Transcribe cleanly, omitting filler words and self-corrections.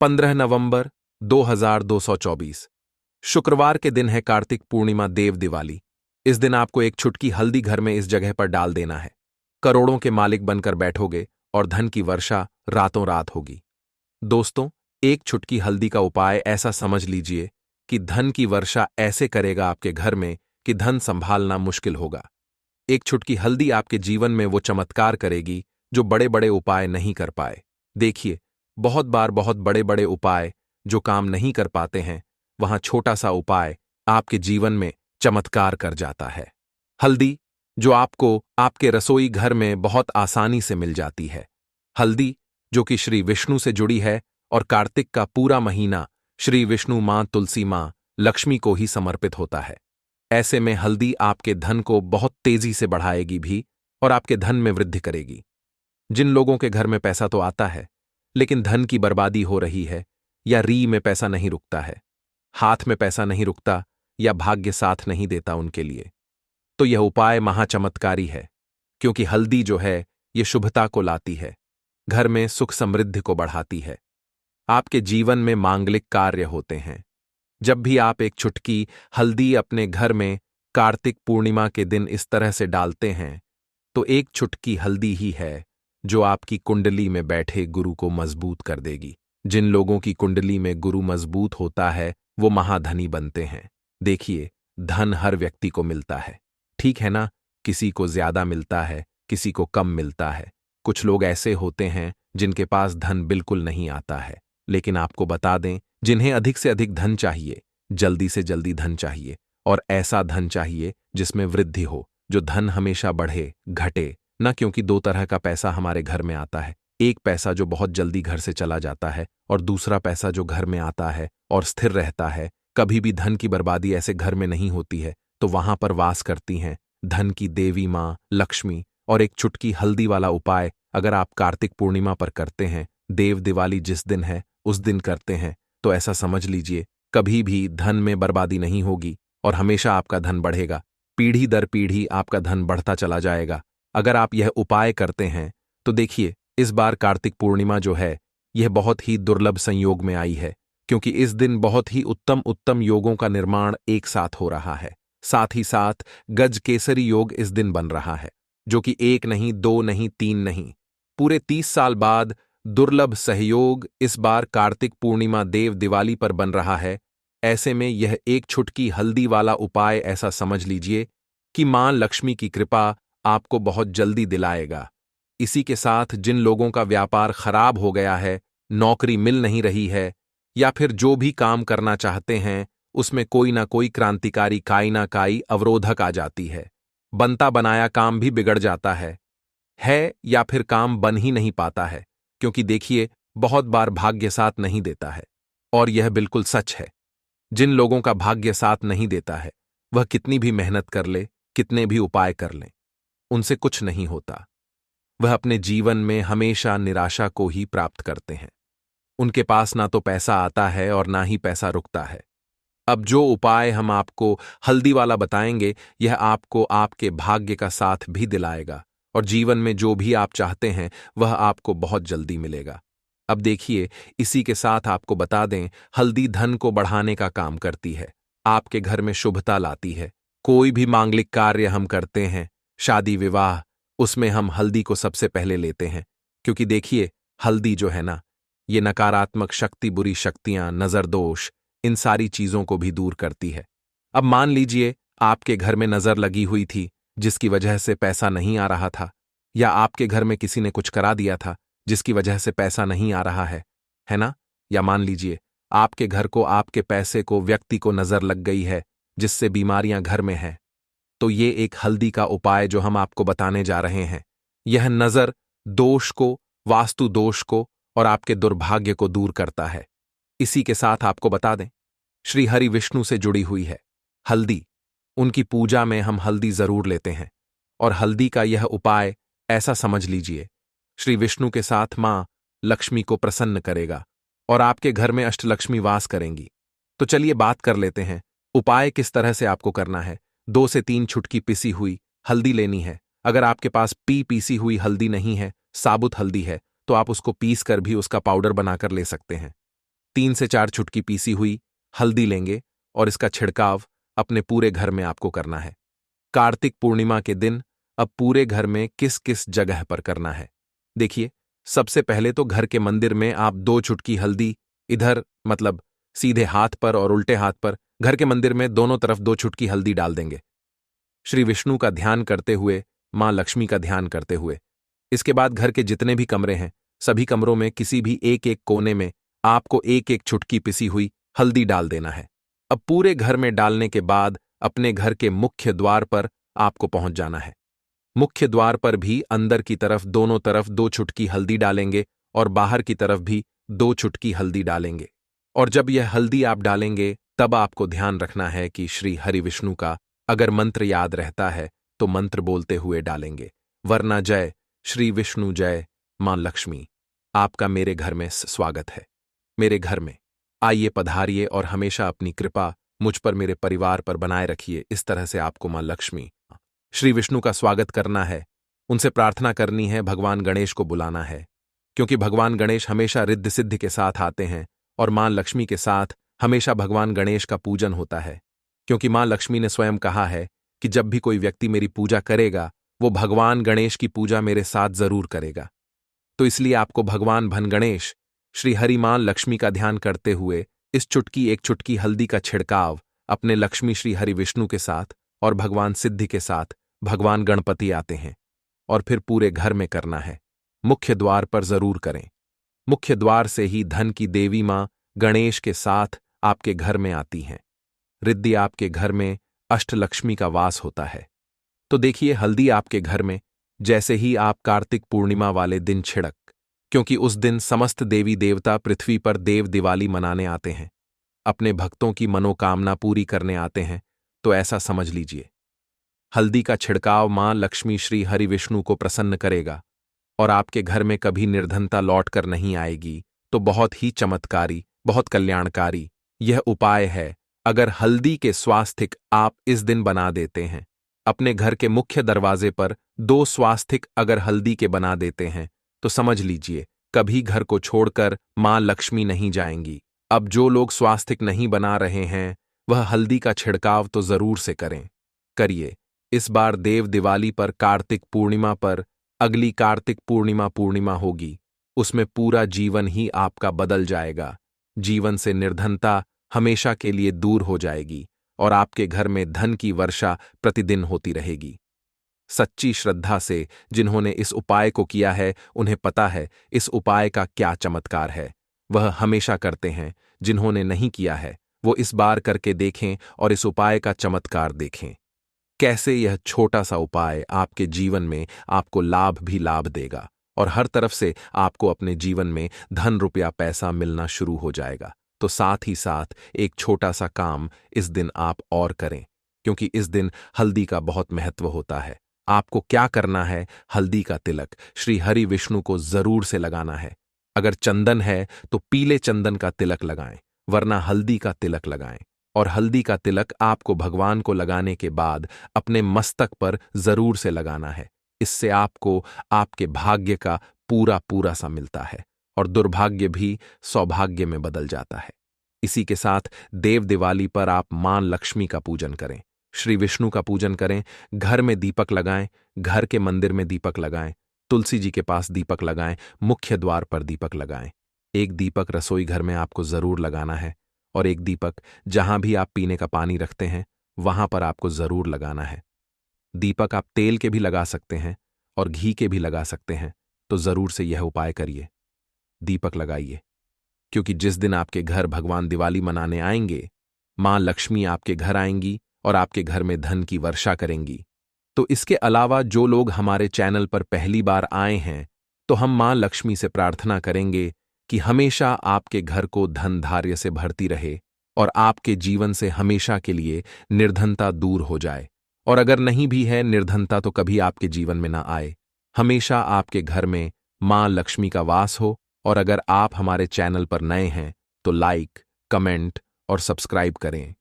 15 नवंबर 2224। शुक्रवार के दिन है कार्तिक पूर्णिमा देव दिवाली। इस दिन आपको एक छुटकी हल्दी घर में इस जगह पर डाल देना है। करोड़ों के मालिक बनकर बैठोगे और धन की वर्षा रातों रात होगी। दोस्तों, एक छुटकी हल्दी का उपाय ऐसा समझ लीजिए कि धन की वर्षा ऐसे करेगा आपके घर में कि धन संभालना मुश्किल होगा। एक छुटकी हल्दी आपके जीवन में वो चमत्कार करेगी जो बड़े बड़े उपाय नहीं कर पाए। देखिए, बहुत बार बहुत बड़े बड़े उपाय जो काम नहीं कर पाते हैं, वहां छोटा सा उपाय आपके जीवन में चमत्कार कर जाता है। हल्दी जो आपको आपके रसोई घर में बहुत आसानी से मिल जाती है। हल्दी जो कि श्री विष्णु से जुड़ी है और कार्तिक का पूरा महीना श्री विष्णु मां तुलसी मां लक्ष्मी को ही समर्पित होता है। ऐसे में हल्दी आपके धन को बहुत तेजी से बढ़ाएगी भी और आपके धन में वृद्धि करेगी। जिन लोगों के घर में पैसा तो आता है लेकिन धन की बर्बादी हो रही है, या री में पैसा नहीं रुकता है, हाथ में पैसा नहीं रुकता, या भाग्य साथ नहीं देता उनके लिए, तो यह उपाय महाचमत्कारी है। क्योंकि हल्दी जो है ये शुभता को लाती है, घर में सुख समृद्धि को बढ़ाती है। आपके जीवन में मांगलिक कार्य होते हैं। जब भी आप एक चुटकी हल्दी अपने घर में कार्तिक पूर्णिमा के दिन इस तरह से डालते हैं, तो एक चुटकी हल्दी ही है जो आपकी कुंडली में बैठे गुरु को मजबूत कर देगी। जिन लोगों की कुंडली में गुरु मजबूत होता है वो महाधनी बनते हैं। देखिए, धन हर व्यक्ति को मिलता है, ठीक है ना? किसी को ज्यादा मिलता है, किसी को कम मिलता है। कुछ लोग ऐसे होते हैं जिनके पास धन बिल्कुल नहीं आता है। लेकिन आपको बता दें, जिन्हें अधिक से अधिक धन चाहिए, जल्दी से जल्दी धन चाहिए, और ऐसा धन चाहिए जिसमें वृद्धि हो, जो धन हमेशा बढ़े घटे ना। क्योंकि दो तरह का पैसा हमारे घर में आता है। एक पैसा जो बहुत जल्दी घर से चला जाता है, और दूसरा पैसा जो घर में आता है और स्थिर रहता है। कभी भी धन की बर्बादी ऐसे घर में नहीं होती है, तो वहां पर वास करती हैं धन की देवी मां लक्ष्मी। और एक चुटकी हल्दी वाला उपाय अगर आप कार्तिक पूर्णिमा पर करते हैं, देव दिवाली जिस दिन है उस दिन करते हैं, तो ऐसा समझ लीजिए कभी भी धन में बर्बादी नहीं होगी और हमेशा आपका धन बढ़ेगा। पीढ़ी दर पीढ़ी आपका धन बढ़ता चला जाएगा अगर आप यह उपाय करते हैं। तो देखिए, इस बार कार्तिक पूर्णिमा जो है यह बहुत ही दुर्लभ संयोग में आई है, क्योंकि इस दिन बहुत ही उत्तम उत्तम योगों का निर्माण एक साथ हो रहा है। साथ ही साथ गज केसरी योग इस दिन बन रहा है, जो कि 1 नहीं, 2 नहीं, 3 नहीं, पूरे 30 साल बाद दुर्लभ सहयोग इस बार कार्तिक पूर्णिमा देव दिवाली पर बन रहा है। ऐसे में यह एक छुटकी हल्दी वाला उपाय ऐसा समझ लीजिए कि मां लक्ष्मी की कृपा आपको बहुत जल्दी दिलाएगा। इसी के साथ जिन लोगों का व्यापार खराब हो गया है, नौकरी मिल नहीं रही है, या फिर जो भी काम करना चाहते हैं उसमें कोई ना कोई क्रांतिकारी काई ना काई अवरोधक आ जाती है, बनता बनाया काम भी बिगड़ जाता है, या फिर काम बन ही नहीं पाता है। क्योंकि देखिए, बहुत बार भाग्य साथ नहीं देता है, और यह बिल्कुल सच है। जिन लोगों का भाग्य साथ नहीं देता है, वह कितनी भी मेहनत कर ले, कितने भी उपाय कर लें, उनसे कुछ नहीं होता। वह अपने जीवन में हमेशा निराशा को ही प्राप्त करते हैं। उनके पास ना तो पैसा आता है और ना ही पैसा रुकता है। अब जो उपाय हम आपको हल्दी वाला बताएंगे, यह आपको आपके भाग्य का साथ भी दिलाएगा, और जीवन में जो भी आप चाहते हैं वह आपको बहुत जल्दी मिलेगा। अब देखिए, इसी के साथ आपको बता दें, हल्दी धन को बढ़ाने का काम करती है, आपके घर में शुभता लाती है। कोई भी मांगलिक कार्य हम करते हैं, शादी विवाह, उसमें हम हल्दी को सबसे पहले लेते हैं। क्योंकि देखिए, हल्दी जो है ना, ये नकारात्मक शक्ति, बुरी शक्तियां, नजर दोष, इन सारी चीजों को भी दूर करती है। अब मान लीजिए आपके घर में नजर लगी हुई थी जिसकी वजह से पैसा नहीं आ रहा था, या आपके घर में किसी ने कुछ करा दिया था जिसकी वजह से पैसा नहीं आ रहा है ना? या मान लीजिए आपके घर को, आपके पैसे को, व्यक्ति को नजर लग गई है जिससे बीमारियां घर में हैं। तो ये एक हल्दी का उपाय जो हम आपको बताने जा रहे हैं, यह नजर दोष को, वास्तु दोष को और आपके दुर्भाग्य को दूर करता है। इसी के साथ आपको बता दें, श्री हरि विष्णु से जुड़ी हुई है हल्दी। उनकी पूजा में हम हल्दी जरूर लेते हैं, और हल्दी का यह उपाय ऐसा समझ लीजिए श्री विष्णु के साथ मां लक्ष्मी को प्रसन्न करेगा और आपके घर में अष्टलक्ष्मी वास करेंगी। तो चलिए बात कर लेते हैं, उपाय किस तरह से आपको करना है। 2 से 3 छुटकी पिसी हुई हल्दी लेनी है। अगर आपके पास पीसी हुई हल्दी नहीं है, साबुत हल्दी है, तो आप उसको पीस कर भी उसका पाउडर बनाकर ले सकते हैं। 3 से 4 चुटकी पीसी हुई हल्दी लेंगे और इसका छिड़काव अपने पूरे घर में आपको करना है। कार्तिक पूर्णिमा के दिन अब पूरे घर में किस किस जगह पर करना है देखिए। सबसे पहले तो घर के मंदिर में आप 2 चुटकी हल्दी इधर मतलब सीधे हाथ पर और उल्टे हाथ पर घर के मंदिर में दोनों तरफ 2 चुटकी हल्दी डाल देंगे, श्री विष्णु का ध्यान करते हुए, मां लक्ष्मी का ध्यान करते हुए। इसके बाद घर के जितने भी कमरे हैं सभी कमरों में किसी भी एक एक कोने में आपको एक एक चुटकी पिसी हुई हल्दी डाल देना है। अब पूरे घर में डालने के बाद अपने घर के मुख्य द्वार पर आपको पहुंच जाना है। मुख्य द्वार पर भी अंदर की तरफ दोनों तरफ 2 चुटकी हल्दी डालेंगे और बाहर की तरफ भी 2 चुटकी हल्दी डालेंगे। और जब यह हल्दी आप डालेंगे तब आपको ध्यान रखना है कि श्री हरि विष्णु का अगर मंत्र याद रहता है तो मंत्र बोलते हुए डालेंगे, वरना जय श्री विष्णु जय मां लक्ष्मी, आपका मेरे घर में स्वागत है। मेरे घर में आइए पधारिए और हमेशा अपनी कृपा मुझ पर मेरे परिवार पर बनाए रखिए। इस तरह से आपको मां लक्ष्मी श्री विष्णु का स्वागत करना है, उनसे प्रार्थना करनी है, भगवान गणेश को बुलाना है, क्योंकि भगवान गणेश हमेशा रिद्धि सिद्धि के साथ आते हैं और मां लक्ष्मी के साथ हमेशा भगवान गणेश का पूजन होता है। क्योंकि मां लक्ष्मी ने स्वयं कहा है कि जब भी कोई व्यक्ति मेरी पूजा करेगा वो भगवान गणेश की पूजा मेरे साथ जरूर करेगा। तो इसलिए आपको भगवान भन गणेश श्री हरि मां लक्ष्मी का ध्यान करते हुए इस चुटकी एक चुटकी हल्दी का छिड़काव अपने लक्ष्मी श्री हरि विष्णु के साथ और भगवान सिद्धि के साथ भगवान गणपति आते हैं और फिर पूरे घर में करना है। मुख्य द्वार पर जरूर करें। मुख्य द्वार से ही धन की देवी मां गणेश के साथ आपके घर में आती हैं। रिद्धि आपके घर में अष्टलक्ष्मी का वास होता है। तो देखिए हल्दी आपके घर में जैसे ही आप कार्तिक पूर्णिमा वाले दिन छिड़क, क्योंकि उस दिन समस्त देवी देवता पृथ्वी पर देव दिवाली मनाने आते हैं, अपने भक्तों की मनोकामना पूरी करने आते हैं, तो ऐसा समझ लीजिए हल्दी का छिड़काव मां लक्ष्मी श्री हरि विष्णु को प्रसन्न करेगा और आपके घर में कभी निर्धनता लौट कर नहीं आएगी। तो बहुत ही चमत्कारी, बहुत कल्याणकारी यह उपाय है। अगर हल्दी के स्वास्तिक आप इस दिन बना देते हैं, अपने घर के मुख्य दरवाजे पर 2 स्वास्तिक अगर हल्दी के बना देते हैं, तो समझ लीजिए कभी घर को छोड़कर मां लक्ष्मी नहीं जाएंगी। अब जो लोग स्वास्तिक नहीं बना रहे हैं वह हल्दी का छिड़काव तो जरूर से करिए। इस बार देव दिवाली पर कार्तिक पूर्णिमा पर अगली कार्तिक पूर्णिमा होगी, उसमें पूरा जीवन ही आपका बदल जाएगा। जीवन से निर्धनता हमेशा के लिए दूर हो जाएगी और आपके घर में धन की वर्षा प्रतिदिन होती रहेगी। सच्ची श्रद्धा से जिन्होंने इस उपाय को किया है उन्हें पता है इस उपाय का क्या चमत्कार है। वह हमेशा करते हैं। जिन्होंने नहीं किया है वो इस बार करके देखें और इस उपाय का चमत्कार देखें, कैसे यह छोटा सा उपाय आपके जीवन में आपको लाभ भी लाभ देगा और हर तरफ से आपको अपने जीवन में धन रुपया पैसा मिलना शुरू हो जाएगा। तो साथ ही साथ एक छोटा सा काम इस दिन आप और करें, क्योंकि इस दिन हल्दी का बहुत महत्व होता है। आपको क्या करना है, हल्दी का तिलक श्री हरि विष्णु को जरूर से लगाना है। अगर चंदन है तो पीले चंदन का तिलक लगाएं, वरना हल्दी का तिलक लगाएं। और हल्दी का तिलक आपको भगवान को लगाने के बाद अपने मस्तक पर जरूर से लगाना है। इससे आपको आपके भाग्य का पूरा सा मिलता है और दुर्भाग्य भी सौभाग्य में बदल जाता है। इसी के साथ देव दिवाली पर आप मां लक्ष्मी का पूजन करें, श्री विष्णु का पूजन करें, घर में दीपक लगाएं, घर के मंदिर में दीपक लगाएं, तुलसी जी के पास दीपक लगाएं, मुख्य द्वार पर दीपक लगाएं। एक दीपक रसोई घर में आपको जरूर लगाना है और एक दीपक जहां भी आप पीने का पानी रखते हैं वहां पर आपको जरूर लगाना है। दीपक आप तेल के भी लगा सकते हैं और घी के भी लगा सकते हैं, तो जरूर से यह उपाय करिए, दीपक लगाइए। क्योंकि जिस दिन आपके घर भगवान दिवाली मनाने आएंगे, मां लक्ष्मी आपके घर आएंगी और आपके घर में धन की वर्षा करेंगी। तो इसके अलावा जो लोग हमारे चैनल पर पहली बार आए हैं, तो हम मां लक्ष्मी से प्रार्थना करेंगे कि हमेशा आपके घर को धन धार्य से भरती रहे और आपके जीवन से हमेशा के लिए निर्धनता दूर हो जाए। और अगर नहीं भी है निर्धनता तो कभी आपके जीवन में ना आए। हमेशा आपके घर में मां लक्ष्मी का वास हो। और अगर आप हमारे चैनल पर नए हैं तो लाइक, कमेंट और सब्सक्राइब करें।